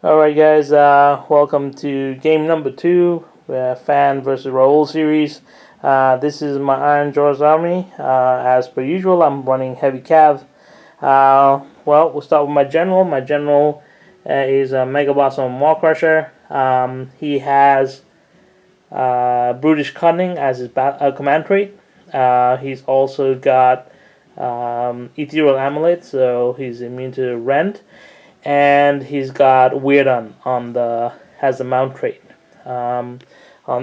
Alright guys, welcome to game number 2, Fan versus Raoul series. This is my IRONJAWZ army. As per usual, I'm running heavy cav. Well, we'll start with my general. My general is a Mega Boss on Maw-Crusher. He has Brutish Cunning as his command trait. He's also got Ethereal Amulet, so he's immune to Rend. And he's got Weird on the has the mount trait. On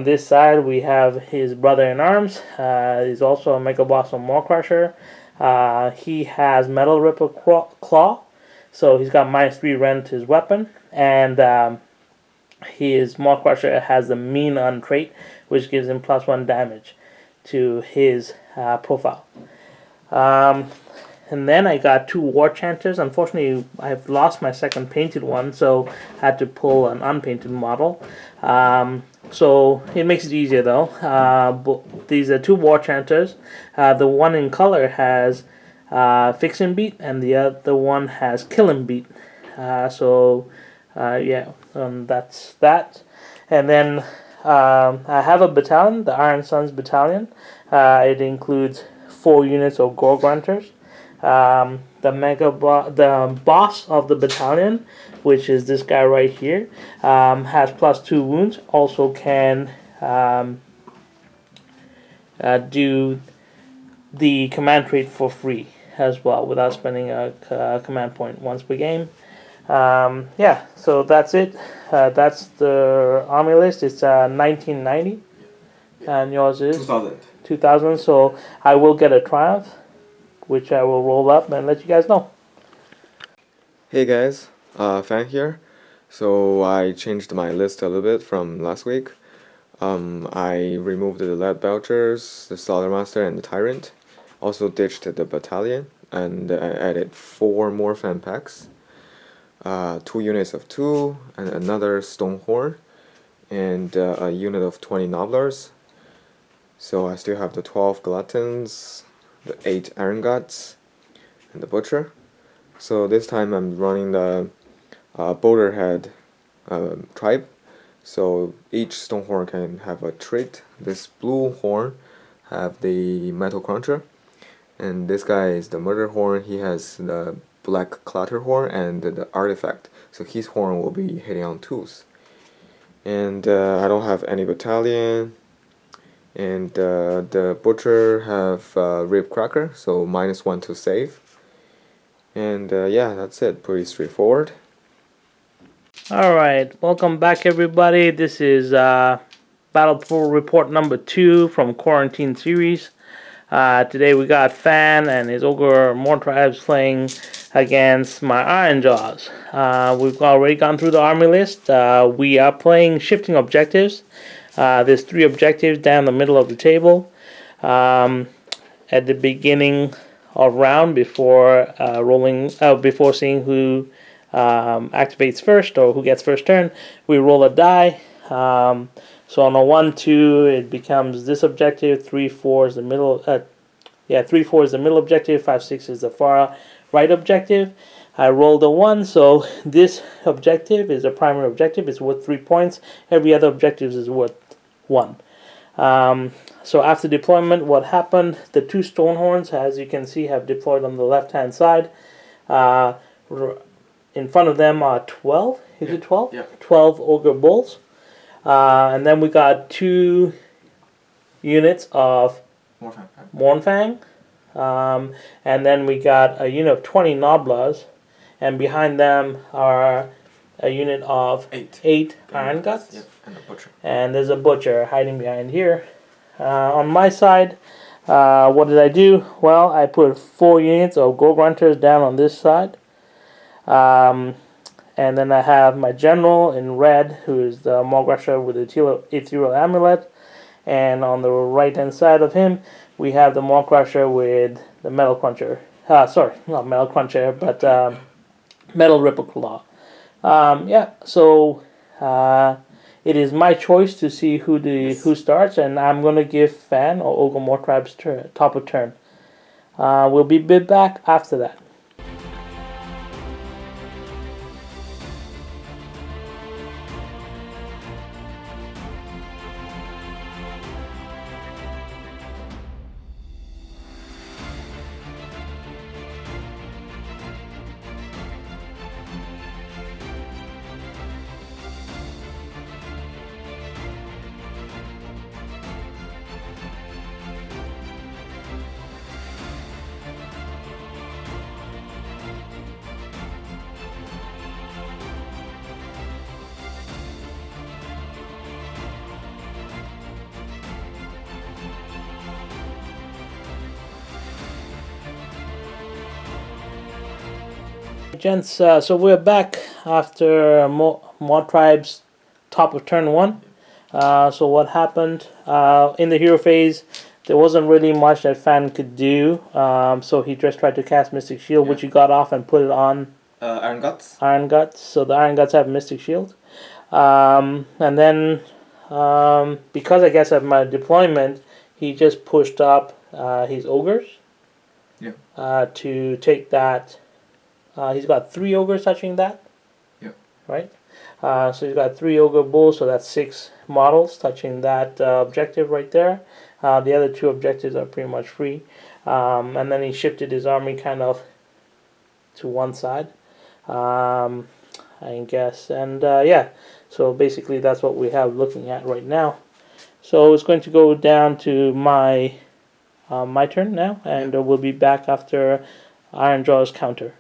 this side we have his brother in arms. He's also a Mega Boss on Maw-Crusher. He has Metal Ripper Claw, so he's got -3 rend to his weapon, and his Maw-Crusher has the Mean on trait, which gives him +1 damage to his profile. And then I got 2 War Chanters. Unfortunately, I've lost my second painted one, so I had to pull an unpainted model. So it makes it easier though. But these are 2 War Chanters. The one in color has Fix and Beat, and the other one has Kill and Beat. That's that. And then I have a battalion, the Iron Suns Battalion. It includes 4 units of Gore Grunters. The boss of the battalion, which is this guy right here, has +2 wounds. Also can do the command trait for free as well without spending a command point once per game. So that's it. That's the army list. It's 1990, and yours is 2000. So I will get a triumph, which I will roll up and let you guys know. Hey guys, Fan here. So I changed my list a little bit from last week. I removed the Lead Belchers, the Slaughter Master, and the Tyrant. Also ditched the battalion, and I added 4 more fan packs. 2 units of 2, and another Stonehorn, and a unit of 20 Nobblers. So I still have the 12 Gluttons, the 8 Iron Guts, and the Butcher. So this time I'm running the Boulderhead tribe. So each Stonehorn can have a trait. This blue horn have the Metal Cruncher, and this guy is the Murder Horn. He has the Black Clutter Horn and the Artifact. So his horn will be hitting on 2s. And I don't have any battalion. And the Butcher have Rib Cracker, so -1 to save. And yeah, that's it. Pretty straightforward. Alright, welcome back everybody. This is Battle Report number 2 from Quarantine series. Today we got Fan and his OGOR MAWTRIBES playing against my IRONJAWZ. We've already gone through the army list. We are playing shifting objectives. There's 3 objectives down the middle of the table. At the beginning of round, before before seeing who activates first or who gets first turn, we roll a die. So on a 1-2, it becomes this objective. 3-4 is the middle. 3-4 is the middle objective. 5-6 is the far right objective. I rolled a 1, so this objective is a primary objective. It's worth 3 points. Every other objective is worth 1. So after deployment, what happened? The 2 Stonehorns, as you can see, have deployed on the left-hand side. In front of them are 12. Is it 12? Yeah. 12 Ogre Bulls. And then we got 2 units of Mournfang. And then we got a unit of 20 Nobblers. And behind them are a unit of 8 Iron Guts. Yep, and a Butcher. And there's a Butcher hiding behind here. On my side, what did I do? Well, I put 4 units of Gore Grunters down on this side. And then I have my general in red, who is the Maw-Crusher with the Ethereal Amulet. And on the right-hand side of him, we have the Maw-Crusher with the Metal Cruncher. Sorry, not Metal Cruncher, but Metal Ripper Claw. So it is my choice to see who starts, and I'm going to give Fan or OGOR MAWTRIBES top of turn. We'll be back after that. Gents, so we're back after MAWTRIBES top of turn 1. So what happened in the hero phase, there wasn't really much that Fan could do, so he just tried to cast Mystic Shield, which he got off and put it on Iron Guts. Iron Guts, so the Iron Guts have Mystic Shield. And then, because I guess of my deployment, he just pushed up his Ogres to take that. He's got 3 Ogres touching that. Yeah. Right? So he's got 3 Ogre Bulls, so that's 6 models touching that objective right there. The other 2 objectives are pretty much free. And then he shifted his army kind of to one side, I guess. And yeah, so basically that's what we have looking at right now. So it's going to go down to my turn now, and we'll be back after IRONJAWZ counter.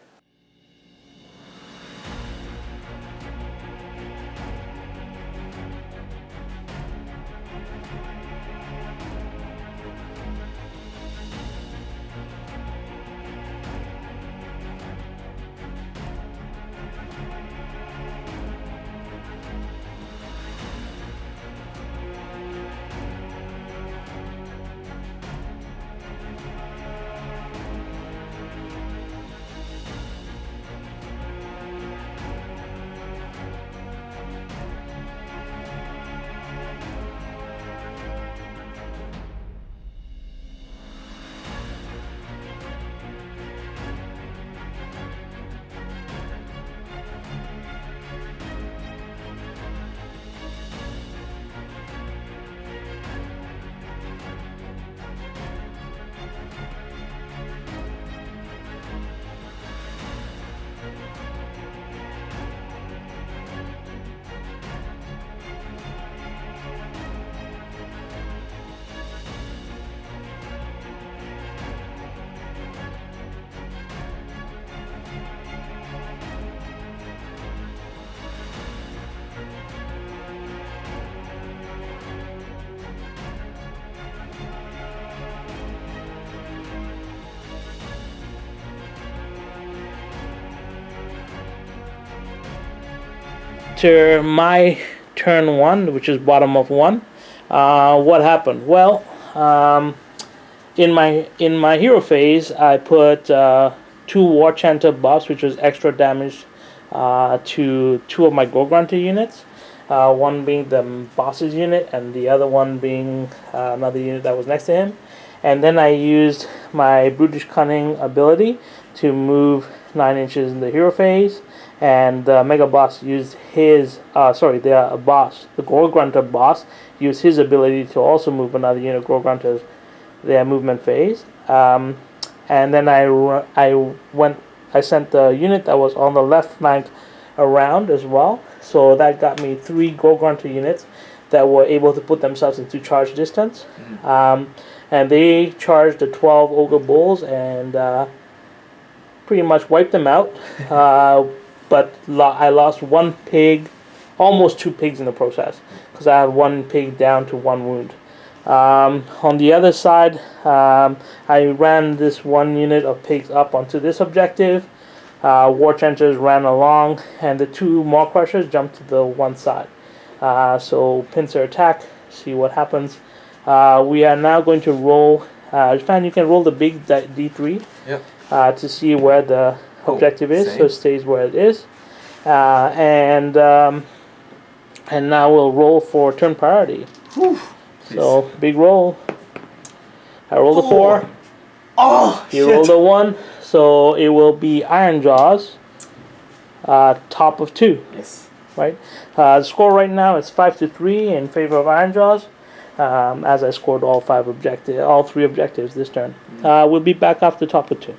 After my turn 1, which is bottom of 1, what happened? Well, in my hero phase, I put 2 War Chanter buffs, which was extra damage to 2 of my Gorgrunter units. One being the boss's unit, and the other one being another unit that was next to him. And then I used my Brutish Cunning ability to move 9 inches in the hero phase. And the Mega Boss used his, the Gorgrunter boss used his ability to also move another unit of Gorgrunters, their movement phase. And then I sent the unit that was on the left flank around as well. So that got me 3 Gorgrunter units that were able to put themselves into charge distance. And they charged the 12 Ogre Bulls and pretty much wiped them out. But I lost 1 pig, almost 2 pigs in the process, because I had 1 pig down to 1 wound. On the other side, I ran this 1 unit of pigs up onto this objective. War Chanters ran along, and the 2 Maw Crushers jumped to the one side. So pincer attack, see what happens. We are now going to roll. Fan, you can roll the big D3 to see where the objective is, so it stays where it is. And now we'll roll for turn priority. So big roll. I rolled a 4. Oh, you rolled a 1, so it will be IRONJAWZ, top of 2. Yes. Right. The score right now is 5-3 in favor of IRONJAWZ, as I scored all 3 objectives this turn. We'll be back after top of 2.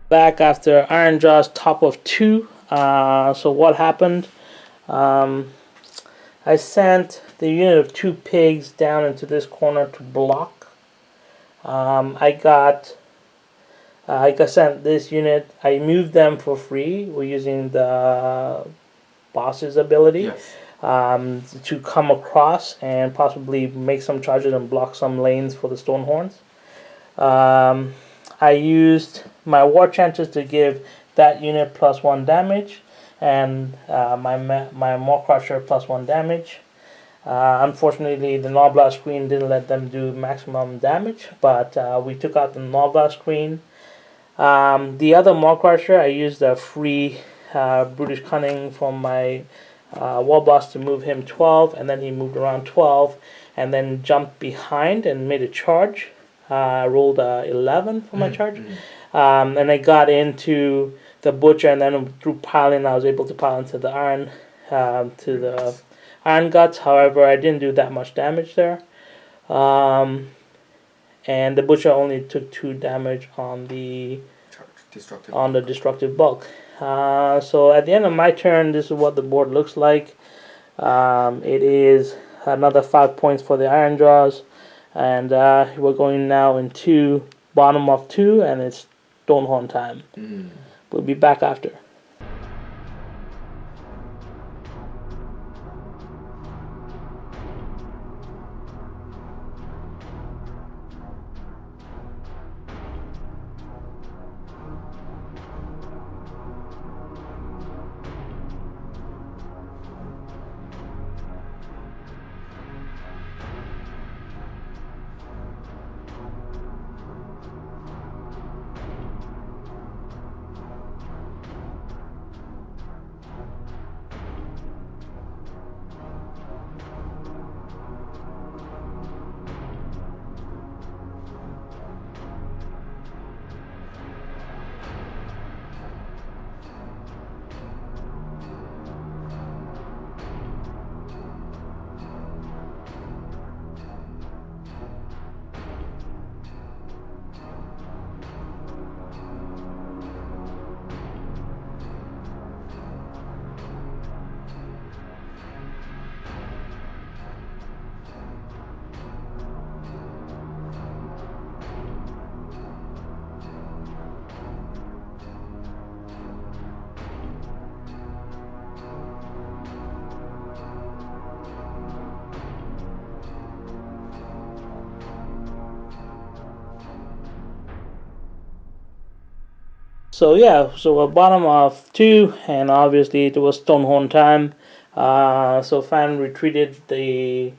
Back after IRONJAWZ top of 2. So what happened? I sent the unit of 2 pigs down into this corner to block. I sent this unit. I moved them for free. We're using the boss's ability. Yes. To come across and possibly make some charges and block some lanes for the Stonehorns. I used my War Chances to give that unit +1 damage, and my Maw Crusher +1 damage. Unfortunately, the Knobblast screen didn't let them do maximum damage, but we took out the Knobblast screen. The other Maw Crusher, I used a free Brutish Cunning from my Wall Boss to move him 12, and then he moved around 12, and then jumped behind and made a charge. Rolled 11 for my charge. And I got into the Butcher, and then through piling I was able to pile into the Iron, to the Iron Guts. However, I didn't do that much damage there. And the Butcher only took 2 damage on the destructive bulk. So at the end of my turn, this is what the board looks like. It is another 5 points for the IRONJAWZ. And we're going now into bottom of 2, and it's Stonehorn time. We'll be back after. So yeah, so we're bottom of 2, and obviously it was Stonehorn time. So Fan retreated the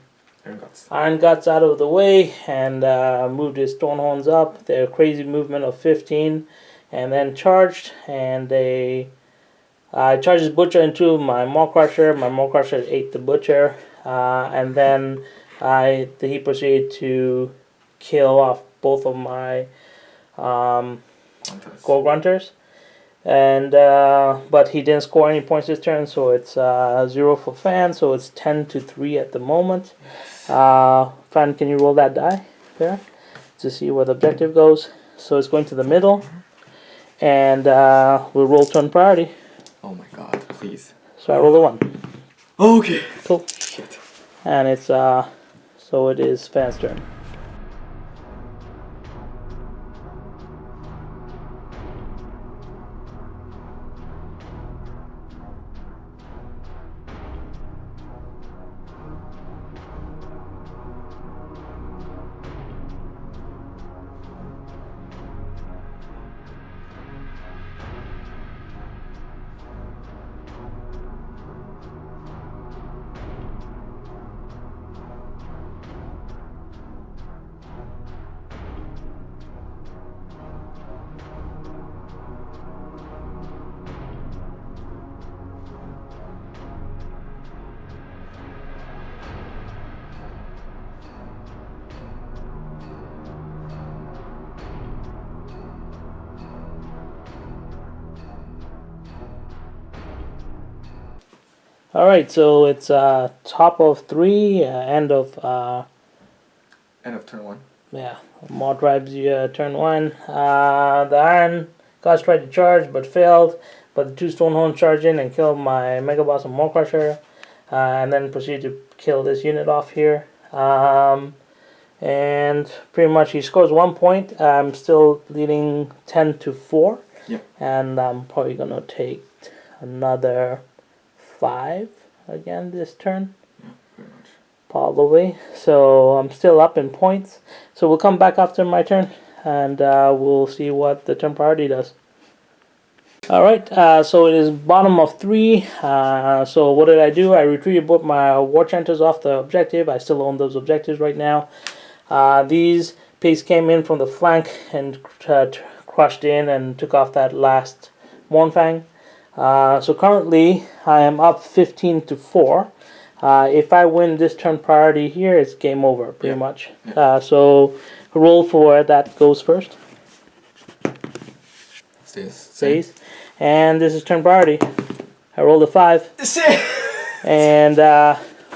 Iron Guts out of the way and moved his Stonehorns up. Their crazy movement of 15, and then charged, and they charged his Butcher into my Maw Crusher. My Maw Crusher ate the Butcher, and then he proceeded to kill off both of my Gold Grunters, and but he didn't score any points this turn, so it's 0 for Fan, so it's 10-3 at the moment. Fan, can you roll that die there to see where the objective goes? So it's going to the middle, and we'll roll turn priority. Oh my god, please. So I roll a 1. Okay. Cool. Shit. And it's so it is Fan's turn. All right, so it's top of 3, end of End of turn 1. yeah, MAWTRIBES turn 1. The Iron Gods tried to charge but failed, but the 2 Stonehorns charged in and killed my Mega Boss and Maw-Crusher, and then proceeded to kill this unit off here. And pretty much he scores 1 point. I'm still leading 10-4. Yeah. And I'm probably going to take another 5 again this turn. Yeah, pretty much. Probably. So I'm still up in points. So we'll come back after my turn and we'll see what the turn priority does. Alright, so it is bottom of 3. So what did I do? I retreated both my War Chanters off the objective. I still own those objectives right now. These pigs came in from the flank and crushed in and took off that last Mournfang. So currently I am up 15-4. If I win this turn priority here, it's game over pretty much. So roll for that goes first. Stays. And this is turn priority. I rolled a 5. And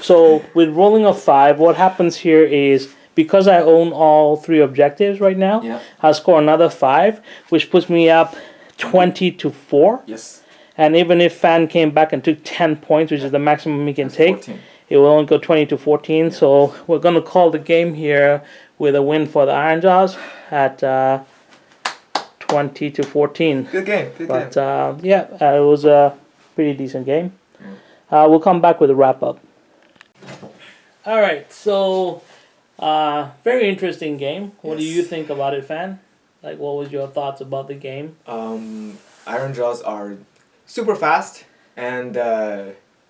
so with rolling a 5, what happens here is because I own all 3 objectives right now, I'll score another 5, which puts me up 20-4. Yes. And even if Fan came back and took 10 points, which is the maximum he can take, 14. it will only go 20-14. Yeah. So we're going to call the game here with a win for the IRONJAWZ at 20-14. Good game. Good game. But it was a pretty decent game. We'll come back with a wrap up. All right, so very interesting game. What do you think about it, Fan? Like, what was your thoughts about the game? IRONJAWZ are super fast and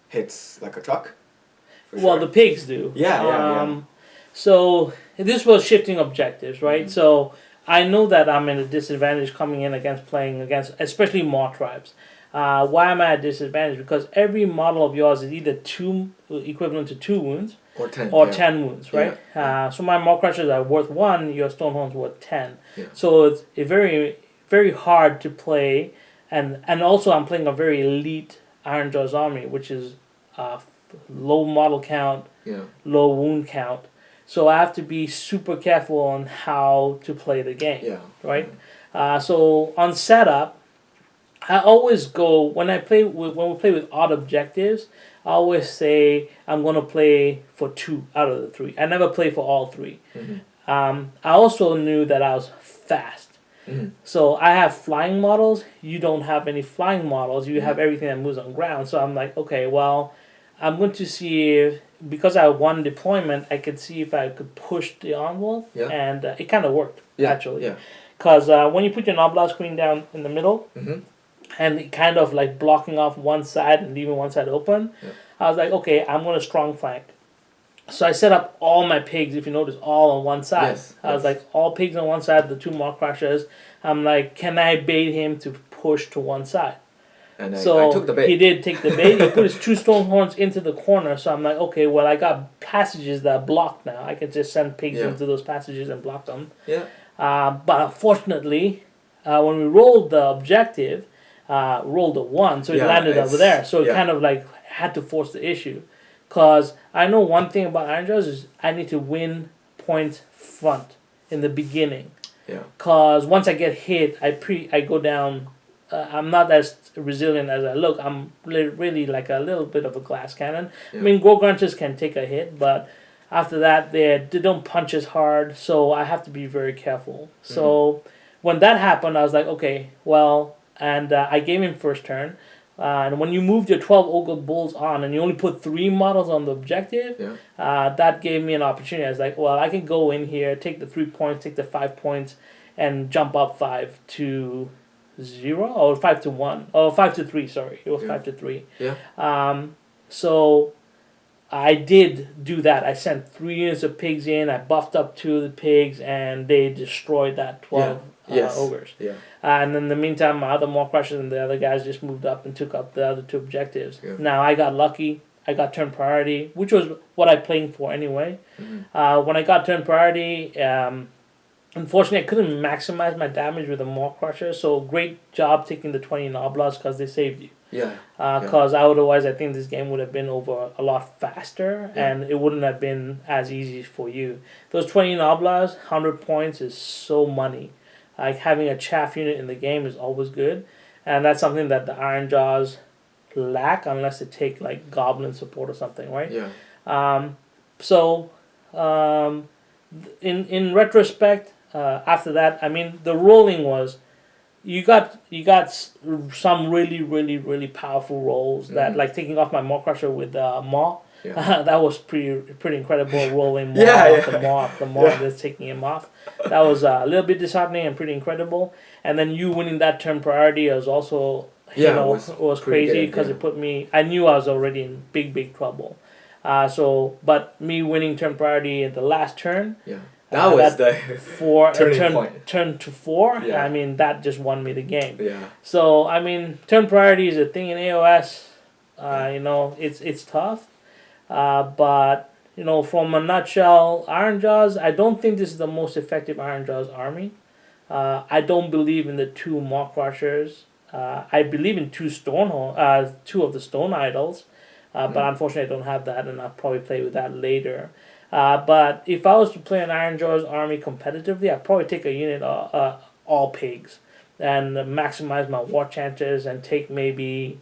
hits like a truck. Well, the pigs do. Yeah. So this was shifting objectives, right? So I know that I'm in a disadvantage coming in playing against, especially MAWTRIBES. Why am I at a disadvantage? Because every model of yours is either equivalent to 2 wounds or 10 wounds, right? So my Maw-Crushers are worth 1, your Stonehorns worth 10. Yeah. So it's very, very hard to play, and also I'm playing a very elite IRONJAWZ army, which is low model count, low wound count. So I have to be super careful on how to play the game, right? So on setup, I always go when we play with odd objectives. I always say I'm going to play for 2 out of the 3. I never play for all 3. I also knew that I was fast. So I have flying models. You don't have any flying models. You have everything that moves on ground. So I'm like, okay, well, I'm going to see if, because I have 1 deployment, I could see if I could push the envelope. And it kind of worked, actually. Because when you put your Noblage screen down in the middle, and it kind of like blocking off one side and leaving one side open, I was like, okay, I'm going to strong flank. So I set up all my pigs, if you notice, all on one side. I was like, all pigs on one side, the 2 Maw-Crushers. I'm like, can I bait him to push to one side? And I took the bait. He did take the bait. He put his 2 Stonehorns into the corner. So I'm like, okay, well, I got passages that are blocked now. I can just send pigs into those passages and block them. But unfortunately, when we rolled the objective, rolled a 1, so it landed over there. So it kind of like had to force the issue. Because I know one thing about IRONJAWZ is I need to win points front in the beginning. Because once I get hit, I go down. I'm not as resilient as I look. I'm really like a little bit of a glass cannon. I mean, Gorgunchers can take a hit, but after that, they don't punch as hard. So I have to be very careful. So when that happened, I was like, okay, well, and I gave him first turn. And when you moved your 12 Ogre Bulls on and you only put 3 models on the objective, that gave me an opportunity. I was like, well, I can go in here, take the 3 points, take the 5 points, and jump up 5-0 or 5-1 or 5-3. Sorry, it was 5-3. So I did do that. I sent 3 units of pigs in. I buffed up 2 of the pigs, and they destroyed that 12 ogres. And in the meantime, my other Maw-Crushers and the other guys just moved up and took up the other 2 objectives. Now I got lucky. I got turn priority, which was what I played for anyway. When I got turn priority, Unfortunately, I couldn't maximize my damage with the Maw Crusher, so great job taking the 20 Noblas because they saved you. Yeah. Because otherwise, I think this game would have been over a lot faster, Yeah. and it wouldn't have been as easy for you. Those 20 Noblas, 100 points is so money. Like having a chaff unit in the game is always good, and that's something that the IRONJAWZ lack unless they take like Goblin support or something, right? Yeah. So, in retrospect, after that, I mean, the rolling was, you got some really powerful rolls that like taking off my Maw Crusher with Maw. Yeah. That was pretty incredible rolling Maw Yeah, off the Maw and just taking him off. That was a little bit disheartening and pretty incredible. And then you winning that turn priority was also was crazy because it put me. I knew I was already in big trouble. But me winning turn priority at the last turn. Yeah. That was the turning point. Turn to 4. Yeah. I mean, that just won me the game. Yeah. So I mean, turn priority is a thing in AOS. It's tough. But from a nutshell, IRONJAWZ, I don't think this is the most effective IRONJAWZ army. I don't believe in the 2 Maw Crushers. I believe in 2 2 of the Stone Idols. But unfortunately, I don't have that, and I'll probably play with that later. But if I was to play an IRONJAWZ army competitively, I'd probably take a unit all pigs and maximize my war chanters and take maybe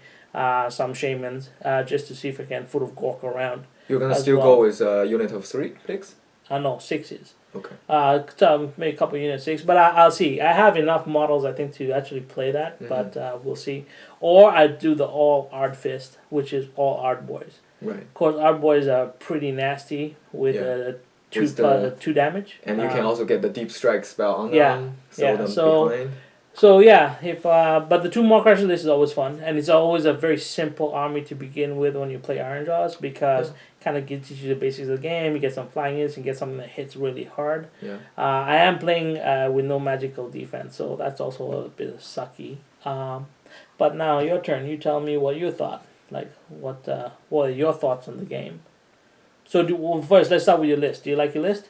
some shamans just to see if I can Foot of Gork around. You're gonna still go with a unit of 3 pigs? No, 6s. Okay. So maybe a couple unit 6, but I'll see. I have enough models, I think, to actually play that, but we'll see. Or I do the all Ard Fist, which is all Ard Boys. Right. Of course, Ard Boys are pretty nasty with 2 damage. And you can also get the Deep Strike spell on them. Them behind. So yeah, but the 2 Maw Crusher list is always fun, and it's always a very simple army to begin with when you play IRONJAWZ because it kind of gives you the basics of the game. You get some flying units and get something that hits really hard. Yeah. I am playing with no magical defense, so that's also a bit of sucky. But now your turn. You tell me what you thought. Like what are your thoughts on the game? So first, let's start with your list. Do you like your list?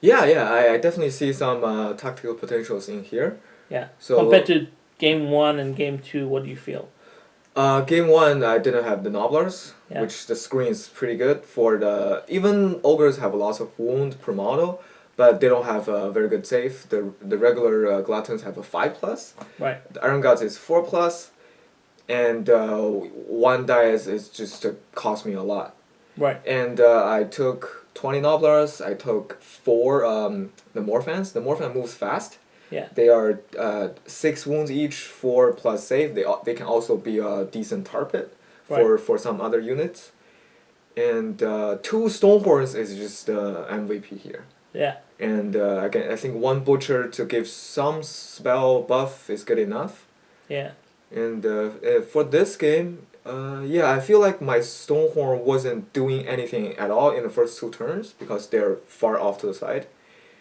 Yeah, I definitely see some tactical potentials in here. Yeah. So compared to game 1 and game 2, what do you feel? Game 1, I didn't have the Nobblers, which the screen is pretty good for the. Even ogres have lots of wound per model, but they don't have a very good save. The regular gluttons have a 5+. Right. The IRONJAWZ is 4+, and 1 dice is just cost me a lot. Right. And I took 20 Nobblers. I took 4 the Morphans. The Morphan moves fast. Yeah. They are 6 wounds each, 4 plus save. They can also be a decent target for some other units. And 2 Stonehorns is just MVP here. Yeah. And again, I think 1 Butcher to give some spell buff is good enough. Yeah. And for this game, I feel like my Stonehorn wasn't doing anything at all in the first 2 turns because they're far off to the side.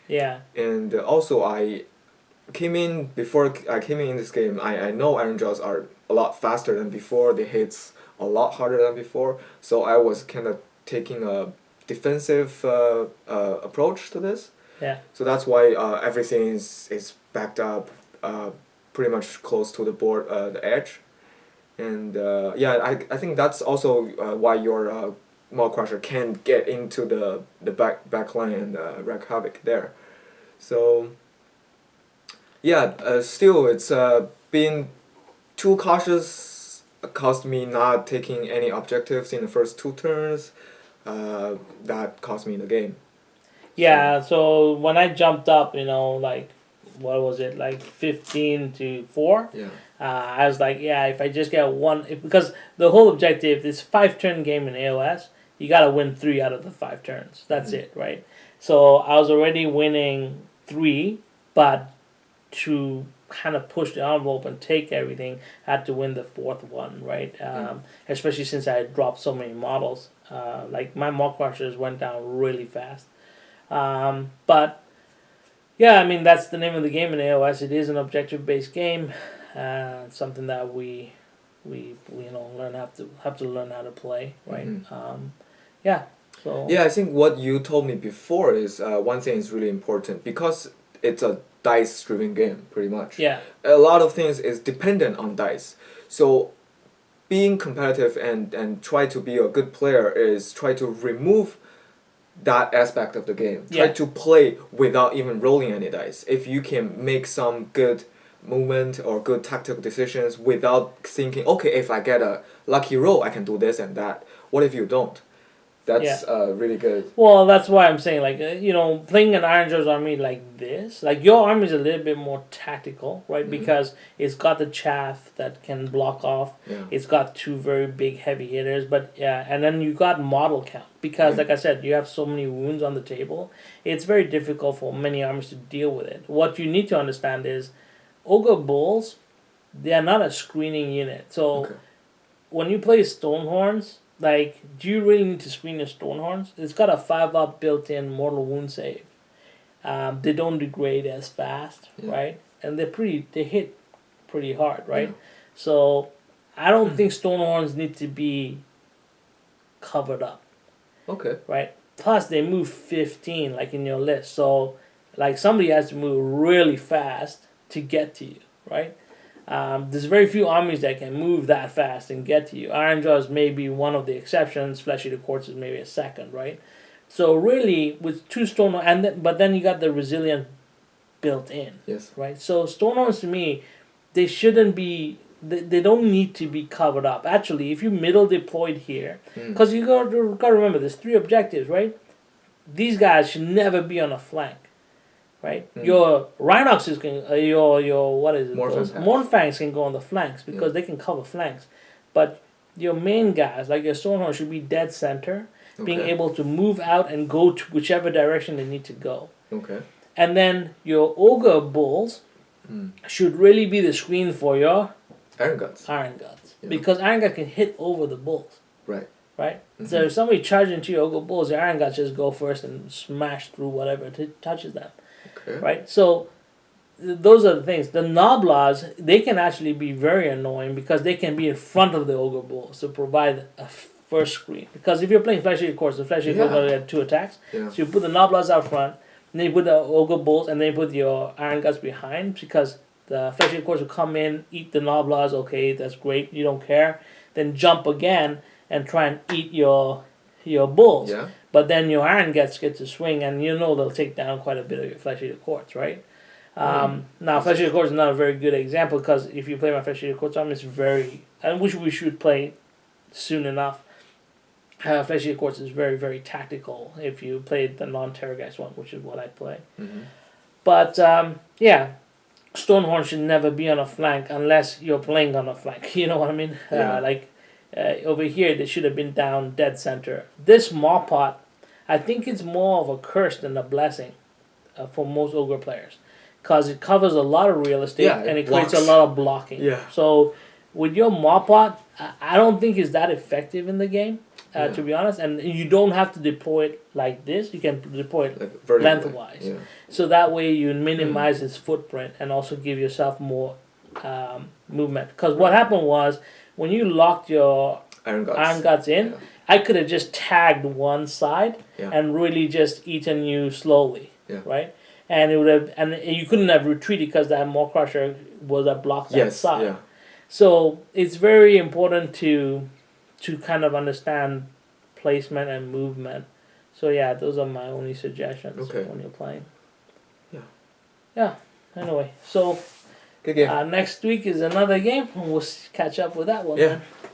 Yeah. And also before I came in this game, I know IRONJAWZ are a lot faster than before. They hit a lot harder than before. So I was kind of taking a defensive approach to this. Yeah. So that's why everything is backed up pretty much close to the board, the edge. And I think that's also why your Maw Crusher can get into the back line and wreak havoc there. So still it's being too cautious cost me not taking any objectives in the first 2 turns. That cost me the game. Yeah, so when I jumped up, like, what was it, like 15 to 4? Yeah. I was like, if I just get 1, because the whole objective, this 5-turn game in AOS, you got to win 3 out of the 5 turns. That's it, right? So I was already winning 3, but to kind of push the envelope and take everything, I had to win the 4th one, right? Especially since I had dropped so many models. Like my Maw Crushers went down really fast. But yeah, I mean, that's the name of the game in AOS. It is an objective-based game. Something that we have to learn how to play, right? So I think what you told me before is one thing is really important because it's a dice-driven game, pretty much. Yeah. A lot of things is dependent on dice. So being competitive and try to be a good player is try to remove that aspect of the game. Try Yeah. to play without even rolling any dice. If you can make some good movement or good tactical decisions without thinking, okay, if I get a lucky roll, I can do this and that. What if you don't? That's really good. Well, that's why I'm saying, like, playing an IRONJAWZ army like this, like, your army is a little bit more tactical, right? Because it's got the chaff that can block off. Yeah. It's got 2 very big heavy hitters, but yeah, and then you got model count. Because, like I said, you have so many wounds on the table. It's very difficult for many armies to deal with it. What you need to understand is, Ogre Bulls, they are not a screening unit. So, when you play Stonehorns, like, do you really need to screen your Stonehorns? It's got a 5-up built-in mortal wound save. They don't degrade as fast, right? And they hit pretty hard, right? Yeah. So I don't think Stonehorns need to be covered up. Okay. Right? Plus they move 15, like in your list. So like somebody has to move really fast to get to you, right? There's very few armies that can move that fast and get to you. IRONJAWZ may be one of the exceptions. Fleshy the Quartz is maybe a second, right? So really, with 2 Stonehorns, but then you got the Resilient built in. Yes. Right? So Stonehorns, to me, they shouldn't be... They don't need to be covered up. Actually, if you middle deployed here... Because you got to remember, there's 3 objectives, right? These guys should never be on a flank. Right, your Rhinoxes can your what is it? Mornfangs can go on the flanks because they can cover flanks, but your main guys like your Stonehorn should be dead center, being able to move out and go to whichever direction they need to go. Okay. And then your Ogre Bulls should really be the screen for your IRONJAWZ, because IRONJAWZ can hit over the bulls. Right. So if somebody charges into your Ogre Bulls, your IRONJAWZ just go first and smash through whatever touches them. Right, so those are the things. The Noblas, they can actually be very annoying because they can be in front of the Ogre Bulls to provide a first screen. Because if you're playing Fleshy of course, the Fleshy Course only had 2 attacks. So you put the Noblas out front, then you put the Ogre Bulls, and then you put your IRONJAWZ behind because the Fleshy of course will come in, eat the Noblas. Okay, that's great. You don't care. Then jump again and try and eat your bulls. Yeah. But then your IRONJAWZ get to swing, and they'll take down quite a bit of your Fleshy the Quartz, right? Now, Fleshy the Quartz is not a very good example because if you play my Fleshy the Quartz army, it's very... I wish we should play soon enough. Fleshy the Quartz is very, very tactical if you play the non-Terrorgeist one, which is what I play. But, yeah, Stonehorn should never be on a flank unless you're playing on a flank. You know what I mean? Over here, they should have been down dead center. This Mawpot, I think it's more of a curse than a blessing for most Ogre players. Because it covers a lot of real estate and it creates a lot of blocking. Yeah. So with your Mawpot, I don't think it's that effective in the game, to be honest. And you don't have to deploy it like this. You can deploy it lengthwise. Yeah. So that way you minimize its footprint and also give yourself more movement. Because what happened was, when you locked your IRONJAWZ in, I could have just tagged one side and really just eaten you slowly, right? And it would have, and you couldn't have retreated because that Maw Crusher was that blocked that side. Yeah. So it's very important to kind of understand placement and movement. So yeah, those are my only suggestions when you're playing. Yeah. Anyway, so. Good game. Next week is another game, and we'll catch up with that one. Yeah. Then.